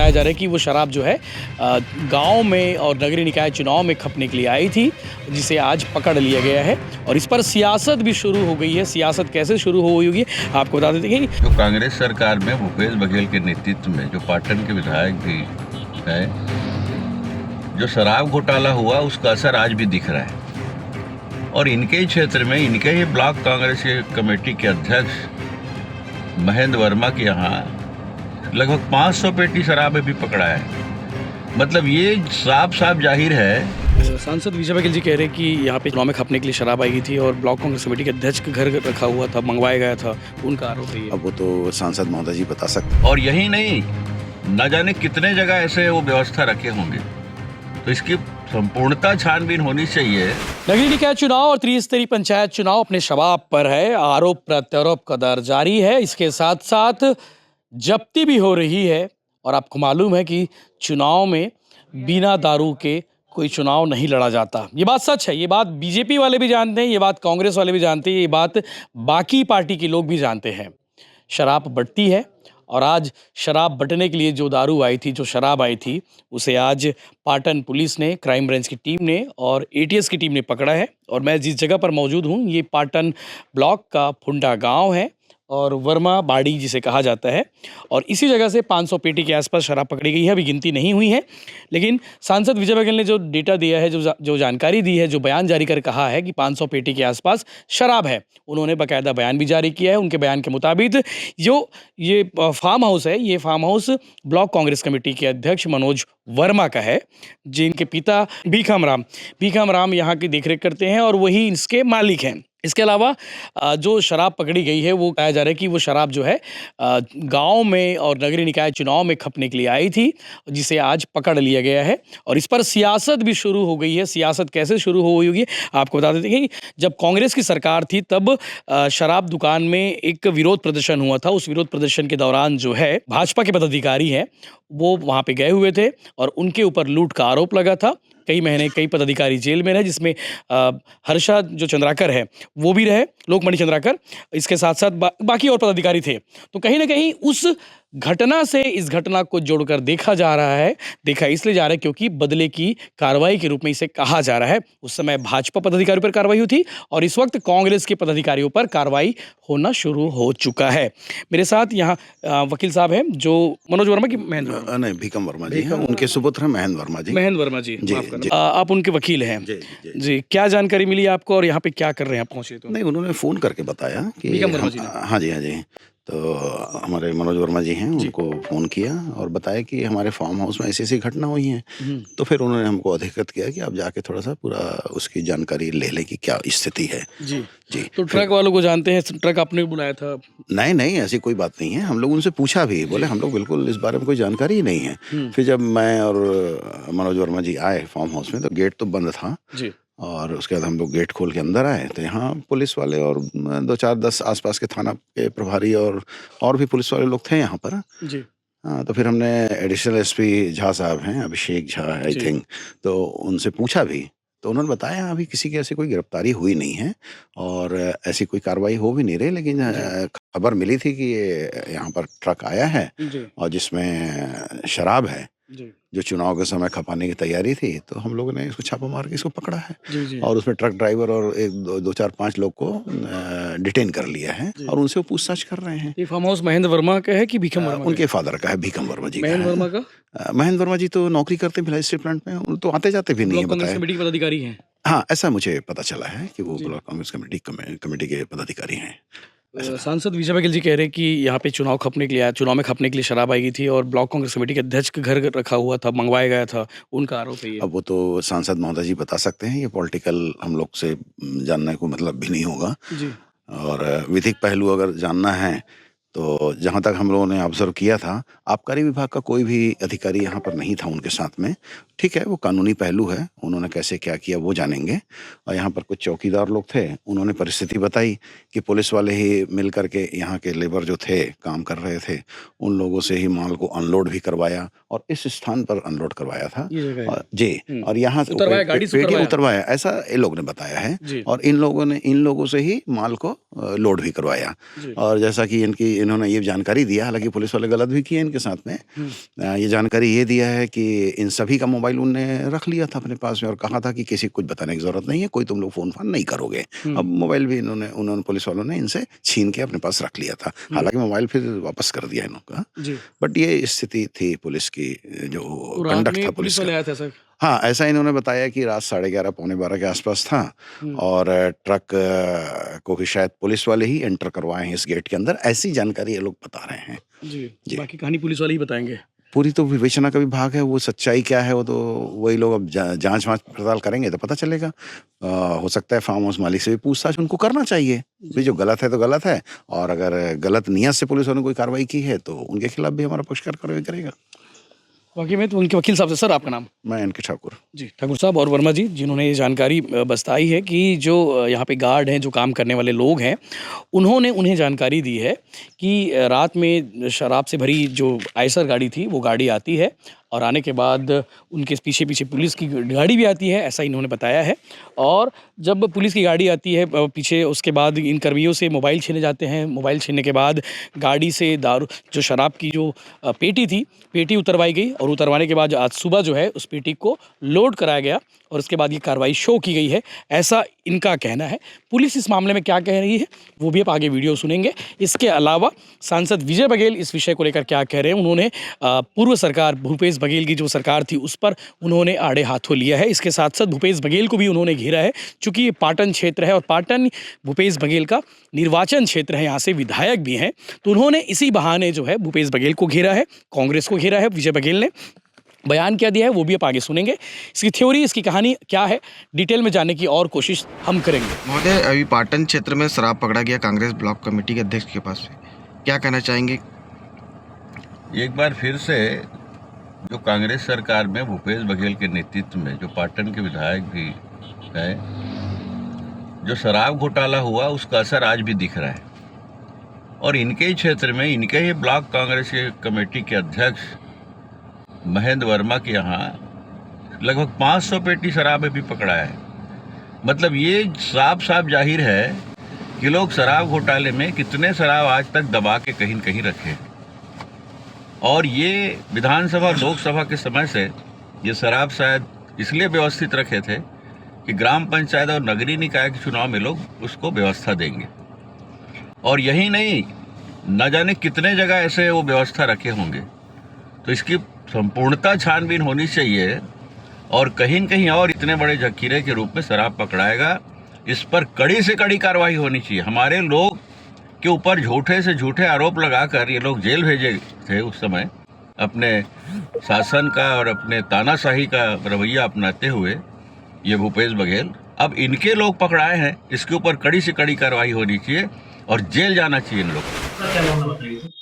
बताया जा रहा है कि वो शराब जो है गांव में और नगरीय निकाय चुनाव में खपने के लिए आई थी, जिसे आज पकड़ लिया गया है और इस पर सियासत भी शुरू हो गई है। सियासत कैसे शुरू हो हुई होगी आपको बता देते हैं कि जो कांग्रेस सरकार में भूपेश बघेल के नेतृत्व में जो पाटन के विधायक भी है, जो शराब घोटाला हुआ उसका असर आज भी दिख रहा है। और इनके ही क्षेत्र में इनके ही ब्लॉक कांग्रेस के कमेटी के अध्यक्ष महेंद्र वर्मा के यहाँ लगभग 500 पेटी शराब भी पकड़ा है। मतलब ये साफ साफ जाहिर है। सांसद विजय बघेल जी कह रहे हैं कि यहाँ पे चुनाव में खपने के लिए शराब आई थी और ब्लॉक कांग्रेस कमेटी के अध्यक्ष के घर रखा हुआ था, मंगवाया गया था, उनका आरोप है। अब वो तो सांसद महोदय जी बता सकते। और यही नहीं, न जाने कितने जगह ऐसे वो व्यवस्था रखे होंगे, तो इसकी संपूर्णता छानबीन होनी चाहिए। नगरीय निकाय चुनाव और त्रिस्तरीय पंचायत चुनाव अपने शबाब पर है। आरोप प्रत्यारोप का दौर जारी है। इसके साथ साथ जब्ती भी हो रही है और आपको मालूम है कि चुनाव में बिना दारू के कोई चुनाव नहीं लड़ा जाता। ये बात सच है। ये बात बीजेपी वाले भी जानते हैं, ये बात कांग्रेस वाले भी जानते हैं, ये बात बाकी पार्टी के लोग भी जानते हैं। शराब बढ़ती है और आज शराब बंटने के लिए जो दारू आई थी, जो शराब आई थी, उसे आज पाटन पुलिस ने, क्राइम ब्रांच की टीम ने और एटीएस की टीम ने पकड़ा है। और मैं जिस जगह पर मौजूद हूँ, ये पाटन ब्लॉक का फुंडा गांव है और वर्मा बाड़ी जिसे कहा जाता है। और इसी जगह से 500 पेटी के आसपास शराब पकड़ी गई है। अभी गिनती नहीं हुई है, लेकिन सांसद विजय बघेल ने जो डेटा दिया है, जो जानकारी दी है, जो बयान जारी कर कहा है कि 500 पेटी के आसपास शराब है, उन्होंने बाकायदा बयान भी जारी किया है। उनके बयान के मुताबिक जो ये फार्म हाउस है, ये farm house block Congress committee के अध्यक्ष मनोज वर्मा का है, जिनके पिता भीखम राम यहाँ की देखरेख करते हैं और वही इसके मालिक हैं। इसके अलावा जो शराब पकड़ी गई है, वो कहा जा रहा है कि वो शराब जो है गांव में और नगरीय निकाय चुनाव में खपने के लिए आई थी, जिसे आज पकड़ लिया गया है और इस पर सियासत भी शुरू हो गई है। सियासत कैसे शुरू हो हुई होगी आपको बता देते हैं कि जब कांग्रेस की सरकार थी तब शराब दुकान में एक विरोध प्रदर्शन हुआ था। उस विरोध प्रदर्शन के दौरान जो है भाजपा के पदाधिकारी हैं, वो वहाँ पे गए हुए थे और उनके ऊपर लूट का आरोप लगा था। कई महीने कई पदाधिकारी जेल में रहे, जिसमें हर्षा जो चंद्राकर है वो भी रहे, लोकमणि चंद्राकर। इसके साथ साथ बाकी और पदाधिकारी थे। तो कहीं ना कहीं उस घटना से इस घटना को जोड़कर देखा जा रहा है। देखा इसलिए जा रहा है क्योंकि बदले की कार्रवाई के रूप में इसे कहा जा रहा है। उस समय भाजपा पदाधिकारियों पर कार्रवाई हुई थी और इस वक्त कांग्रेस के पदाधिकारियों पर कार्रवाई होना शुरू हो चुका है। मेरे साथ यहाँ वकील साहब हैं, जो मनोज वर्मा की नहीं, भीखम वर्मा जी हैं, उनके सुपुत्र हैं महेंद्र वर्मा जी। माफ करना। आप उनके वकील हैं जी। क्या जानकारी मिली आपको और यहाँ पे क्या कर रहे हैं, पहुंचे तो? नहीं, उन्होंने फोन करके बताया कि हाँ जी। तो हमारे मनोज वर्मा जी हैं, उनको फ़ोन किया और बताया कि हमारे फार्म हाउस में ऐसी घटना हुई हैं। तो फिर उन्होंने हमको अधिकृत किया कि आप जाके थोड़ा सा पूरा उसकी जानकारी ले लें कि क्या स्थिति है। जी। तो ट्रक वालों को जानते हैं, ट्रक आपने बुलाया था? नहीं, ऐसी कोई बात नहीं है। हम लोग उनसे पूछा भी, बोले हम लोग बिल्कुल इस बारे में कोई जानकारी ही नहीं है। फिर जब मैं और मनोज वर्मा जी आए फार्म हाउस में, तो गेट तो बंद था जी। और उसके बाद हम लोग गेट खोल के अंदर आए तो यहाँ पुलिस वाले और 2-4-10 आसपास के थाना के प्रभारी और भी पुलिस वाले लोग थे यहाँ पर जी। हाँ, तो फिर हमने एडिशनल एसपी झा साहब हैं, अभिषेक झा आई थिंक, तो उनसे पूछा भी। तो उन्होंने बताया अभी किसी की ऐसी कोई गिरफ्तारी हुई नहीं है और ऐसी कोई कार्रवाई हो भी नहीं रही, लेकिन खबर मिली थी कि यहाँ पर ट्रक आया है और जिसमें शराब है जो चुनाव के समय खपाने की तैयारी थी। तो हम लोगों ने इसको छापा मार के इसको पकड़ा है और उसमें ट्रक ड्राइवर और 2-4-5 लोग को डिटेन कर लिया है और उनसे वो पूछताछ कर रहे हैं। ये फार्म हाउस महेंद्र वर्मा का है कि भीखम वर्मा? उनके फादर का है, भीखम वर्मा जी। महेंद्र वर्मा का? महेंद्र वर्मा जी तो नौकरी करते हैं भिलाई स्टील प्लांट में, तो आते जाते भी नहीं है। कांग्रेस कमेटी के पदाधिकारी हैं? हाँ, ऐसा मुझे पता चला है कि वो ब्लॉक कांग्रेस कमेटी के पदाधिकारी हैं। सांसद विजय बघेल जी कह रहे हैं कि यहाँ पे चुनाव में खपने के लिए शराब आई थी और ब्लॉक कांग्रेस कमेटी के अध्यक्ष के घर रखा हुआ था, मंगवाया गया था, उनका आरोप है ये। अब वो तो सांसद महोदय जी बता सकते हैं। ये पॉलिटिकल हम लोग से जानने को मतलब भी नहीं होगा जी। और विधिक पहलू अगर जानना है तो जहाँ तक हम लोगों ने ऑब्जर्व किया था, आबकारी विभाग का कोई भी अधिकारी यहाँ पर नहीं था उनके साथ में। ठीक है, वो कानूनी पहलू है, उन्होंने कैसे क्या किया वो जानेंगे। और यहाँ पर कुछ चौकीदार लोग थे, उन्होंने परिस्थिति बताई कि पुलिस वाले ही मिल कर के यहाँ के लेबर जो थे, काम कर रहे थे, उन लोगों से ही माल को अनलोड भी करवाया और इस स्थान पर अनलोड करवाया था। ये जगह है। और जी, और यहाँ से उतरवाया, गाड़ी से पेटी उतरवाया। उतरवाया, ऐसा ये लोग ने बताया है। जी। और इन लोगों से ही माल को लोड भी करवाया। जी। और जैसा कि इन्होंने ये जानकारी दिया, हालांकि पुलिस वाले गलत भी किए इनके साथ में, ये जानकारी ये दिया है कि इन सभी का मोबाइल उनने रख लिया था अपने पास में और कहा था कि किसी को कुछ बताने की जरूरत नहीं है, कोई तुम लोग फोन फान नहीं करोगे। अब मोबाइल भी उन्होंने पुलिस वालों ने इनसे छीन के अपने पास रख लिया था। हालांकि मोबाइल फिर वापस कर दिया इनका। जी। बट ये स्थिति थी पुलिस की, जो रात कंडक्ट में था पुलिस पुलिस वाले का। आए थे सर? हाँ, ऐसा इन्होंने बताया कि रात 11:30 पौने 12 के आसपास था। और ट्रक को भी शायद पुलिस वाले ही एंटर करवाए हैं इस गेट के अंदर, ऐसी जानकारी ये लोग बता रहे हैं। जी। जी। बाकी कहानी पुलिस वाले ही बताएंगे। पूरी तो विवेचना का विभाग है, वो सच्चाई क्या है वो तो वही लोग अब जांच वांच पड़ताल करेंगे तो पता चलेगा। हो सकता है फार्म हाउस मालिक से भी पूछताछ उनको करना चाहिए, भाई जो गलत है तो गलत है, और अगर गलत नियत से पुलिस वालों ने कोई कार्रवाई की है तो उनके खिलाफ भी हमारा पक्षकार कार्रवाई करेगा। बाकी में तो उनके वकील साहब से। सर आपका नाम? मैं एनके ठाकुर। जी, ठाकुर साहब और वर्मा जी, जिन्होंने ये जानकारी बताई है कि जो यहाँ पे गार्ड हैं, जो काम करने वाले लोग हैं, उन्होंने उन्हें जानकारी दी है कि रात में शराब से भरी जो आयसर गाड़ी थी, वो गाड़ी आती है और आने के बाद उनके पीछे पीछे पुलिस की गाड़ी भी आती है, ऐसा इन्होंने बताया है। और जब पुलिस की गाड़ी आती है पीछे, उसके बाद इन कर्मियों से मोबाइल छीने जाते हैं। मोबाइल छीनने के बाद गाड़ी से दारू, जो शराब की जो पेटी थी, पेटी उतरवाई गई और उतरवाने के बाद आज सुबह जो है उस पेटी को लोड कराया गया और उसके बाद ये कार्रवाई शो की गई है, ऐसा इनका कहना है। पुलिस इस मामले में क्या कह रही है वो भी आप आगे वीडियो सुनेंगे। इसके अलावा सांसद विजय बघेल इस विषय को लेकर क्या कह रहे हैं, उन्होंने पूर्व सरकार, भूपेश बघेल की जो सरकार थी उस पर उन्होंने आड़े हाथों लिया है। इसके साथ साथ भूपेश बघेल को भी उन्होंने घेरा है, चूँकि ये पाटन क्षेत्र है और पाटन भूपेश बघेल का निर्वाचन क्षेत्र है, यहाँ से विधायक भी हैं, तो उन्होंने इसी बहाने जो है भूपेश बघेल को घेरा है, कांग्रेस को घेरा है। विजय बघेल ने बयान क्या दिया है वो भी आप आगे सुनेंगे। इसकी थ्योरी, इसकी कहानी क्या है, डिटेल में जानने की और कोशिश हम करेंगे। महोदय, अभी पाटन क्षेत्र में शराब पकड़ा गया कांग्रेस ब्लॉक कमेटी के अध्यक्ष के पास से, क्या कहना चाहेंगे? एक बार फिर से जो कांग्रेस सरकार में भूपेश बघेल के नेतृत्व में जो पाटन के विधायक भी हैं, जो शराब घोटाला हुआ उसका असर आज भी दिख रहा है। और इनके ही क्षेत्र में, इनके ही ब्लॉक कांग्रेस के कमेटी के अध्यक्ष महेंद्र वर्मा के यहाँ लगभग 500 पेटी शराब भी पकड़ा है। मतलब ये साफ साफ जाहिर है कि लोग शराब घोटाले में कितने शराब आज तक दबा के कहीं न कहीं रखे। और ये विधानसभा लोकसभा के समय से ये शराब शायद इसलिए व्यवस्थित रखे थे कि ग्राम पंचायत और नगरीय निकाय के चुनाव में लोग उसको व्यवस्था देंगे। और यही नहीं, न जाने कितने जगह ऐसे वो व्यवस्था रखे होंगे। तो इसकी संपूर्णता छानबीन होनी चाहिए और कहीं न कहीं और इतने बड़े जखीरे के रूप में शराब पकड़ाएगा, इस पर कड़ी से कड़ी कार्रवाई होनी चाहिए। हमारे लोग के ऊपर झूठे से झूठे आरोप लगाकर ये लोग जेल भेजे थे उस समय, अपने शासन का और अपने तानाशाही का रवैया अपनाते हुए ये भूपेश बघेल। अब इनके लोग पकड़ाए हैं, इसके ऊपर कड़ी से कड़ी कार्रवाई होनी चाहिए और जेल जाना चाहिए इन लोग।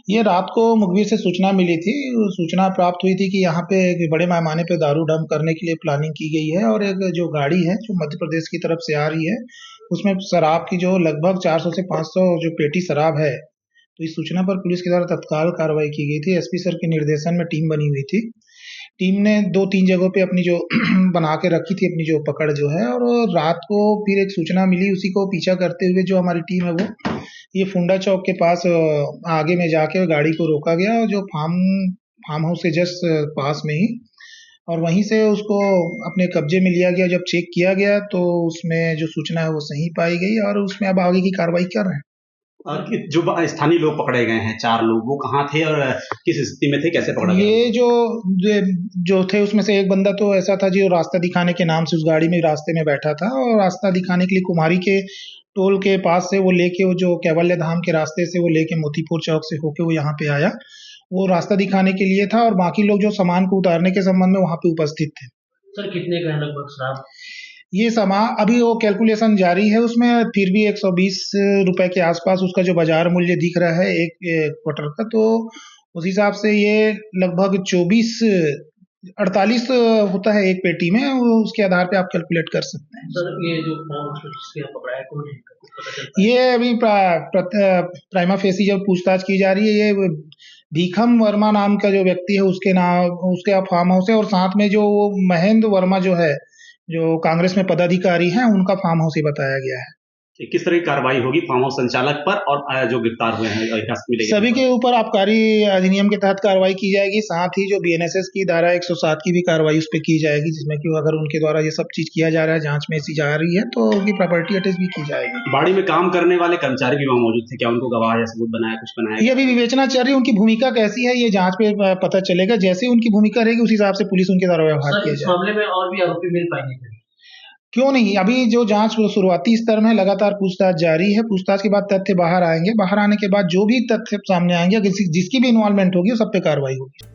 ये रात को मुखबिर से सूचना मिली थी, सूचना प्राप्त हुई थी कि यहाँ पे एक बड़े पैमाने पे दारू डंप करने के लिए प्लानिंग की गई है और एक जो गाड़ी है जो मध्य प्रदेश की तरफ से आ रही है, उसमें शराब की जो लगभग 400 से 500 जो पेटी शराब है। तो इस सूचना पर पुलिस के द्वारा तत्काल कार्रवाई की गई थी। एसपी सर के निर्देशन में टीम बनी हुई थी। टीम ने 2-3 जगहों पे अपनी जो बना के रखी थी अपनी जो पकड़ जो है, और रात को फिर एक सूचना मिली, उसी को पीछा करते हुए जो हमारी टीम है वो ये फुंडा चौक के पास आगे में जाके गाड़ी को रोका गया, और जो फार्म हाउस के जस्ट पास में ही, और वहीं से उसको अपने कब्जे में लिया गया। जब चेक किया गया तो उसमें जो सूचना है वो सही पाई गई और उसमें अब आगे की कार्रवाई कर रहे हैं। और जो स्थानीय लोग पकड़े गए हैं 4 लोग, वो कहाँ थे और किस स्थिति में थे, कैसे पकड़ा गया? ये जो थे उसमें से एक बंदा तो ऐसा था जो रास्ता दिखाने के नाम से उस गाड़ी में रास्ते में बैठा था, और रास्ता दिखाने के लिए कुम्हारी के टोल के पास से वो लेके, वो जो कैवल्य धाम के रास्ते से वो लेके मोतीपुर चौक से होके वो यहाँ पे आया, वो रास्ता दिखाने के लिए था, और बाकी लोग जो सामान को उतारने के संबंध में वहाँ पे उपस्थित थे। सर कितने का लगभग शराब? ये सामान अभी वो कैलकुलेशन जारी है, उसमें फिर भी 120 रुपए के आसपास उसका जो बाजार मूल्य दिख रहा है एक क्वार्टर का, तो उस हिसाब से ये लगभग 24 48 होता है एक पेटी में, उसके आधार पे आप कैलकुलेट कर सकते हैं। सर ये जो जिसके यहाँ पकड़ा है कौन है, कुछ पता चलता है? ये अभी प्राइमा फेसी जब पूछताछ की जा रही है, ये भीखम वर्मा नाम का जो व्यक्ति है उसके नाम, उसके फार्म हाउस है, और साथ में जो महेंद्र वर्मा जो है, जो कांग्रेस में पदाधिकारी हैं, उनका फार्म हाउस ही बताया गया है। कि किस तरह की कार्रवाई होगी फार्म हाउस संचालक पर और जो गिरफ्तार हुए हैं हिरासत में लिए गए सभी के ऊपर आबकारी अधिनियम के तहत कार्रवाई की जाएगी, साथ ही जो बीएनएसएस की धारा 107 की भी कार्रवाई उस पर की जाएगी, जिसमें कि अगर उनके द्वारा ये सब चीज किया जा रहा है, जांच में ऐसी जा रही है, तो उनकी प्रॉपर्टी अटैच भी की जाएगी। बाड़ी में काम करने वाले कर्मचारी भी वहाँ मौजूद थे, क्या उनको गवाह या सबूत बनाया, कुछ बनाया? ये अभी विवेचना चल रही है, उनकी भूमिका कैसी है ये जांच पे पता चलेगा। जैसे उनकी भूमिका रहेगी उस हिसाब से पुलिस उनके द्वारा व्यवहार सर किया इस जाएगा। मामले में और भी आरोपी मिल पाएंगे क्या? क्यों नहीं, अभी जो जांच शुरुआती स्तर में लगातार पूछताछ जारी है, पूछताछ के बाद तथ्य बाहर आएंगे, बाहर आने के बाद जो भी तथ्य सामने आएंगे, अगर जिसकी भी इन्वॉल्वमेंट होगी, उस सब पे कार्रवाई होगी।